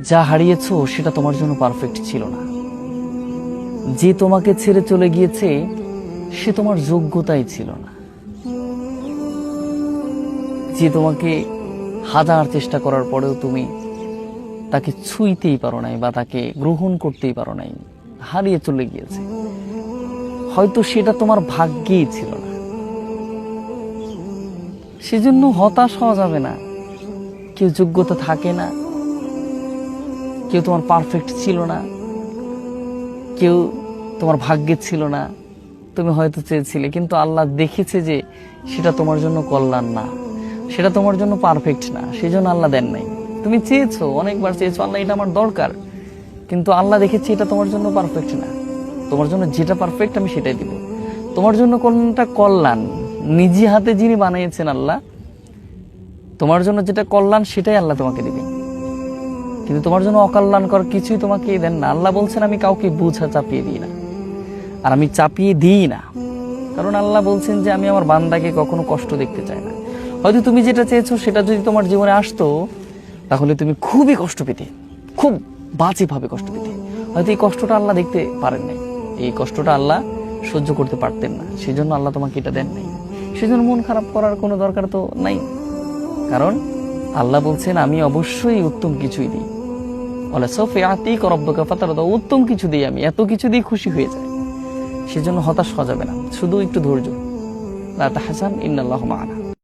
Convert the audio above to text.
যা হারিয়েছো সেটা তোমার জন্য পারফেক্ট ছিল না। যে তোমাকে ছেড়ে চলে গিয়েছে সে তোমার যোগ্যতাই ছিল না। যে তোমাকে হাজার চেষ্টা করার পরেও তুমি তাকে ছুঁইতেই পারো নাই বা তাকে গ্রহণ করতেই পারো নাই, হারিয়ে চলে গিয়েছে, হয়তো সেটা তোমার ভাগ্যেই ছিল না। সেজন্য হতাশ হওয়া যাবে না। কেউ যোগ্যতা থাকে না, কেউ তোমার পারফেক্ট ছিল না, কেউ তোমার ভাগ্যে ছিল না। তুমি হয়তো চেয়েছিলে, কিন্তু আল্লাহ দেখেছে যে সেটা তোমার জন্য কল্যাণ না, সেটা তোমার জন্য পারফেক্ট না, সেই জন্য আল্লাহ দেন নাই। তুমি চেয়েছো, অনেকবার চেয়েছো, আল্লাহ এটা আমার দরকার, কিন্তু আল্লাহ দেখেছে এটা তোমার জন্য পারফেক্ট না। তোমার জন্য যেটা পারফেক্ট আমি সেটাই দিব। তোমার জন্য কোনটা কল্যাণ, নিজে হাতে যিনি বানিয়েছেন আল্লাহ, তোমার জন্য যেটা কল্যাণ সেটাই আল্লাহ তোমাকে দিবেন। কিন্তু তোমার জন্য অকল্যাণকর কিছুই তোমাকে দেন না। আল্লাহ বলছেন আমি কাউকে বোঝা চাপিয়ে দিই না, আর আমি চাপিয়ে দিই না, কারণ আল্লাহ বলছেন যে আমি আমার বান্দাকে কখনো কষ্ট দেখতে চাই না। হয়তো তুমি যেটা চেয়েছো সেটা যদি তোমার জীবনে আসতো, তাহলে তুমি খুবই কষ্ট পেতে, খুব বাজেভাবে কষ্ট পেতে। হয়তো এই কষ্টটা আল্লাহ দেখতে পারেন নাই, এই কষ্টটা আল্লাহ সহ্য করতে পারতেন না, সেই জন্য আল্লাহ তোমাকে এটা দেন নাই। সেজন্য মন খারাপ করার কোনো দরকার তো নাই, কারণ আল্লাহ বলছেন আমি অবশ্যই উত্তম কিছুই দিই। উত্তম কিছু দিই, আমি এত কিছু দিয়ে খুশি হয়ে যায়। সেজন্য হতাশ হওয়া যাবে না, শুধু একটু ধৈর্য। লা তাহজান ইন্নাল্লাহু মা'ানা।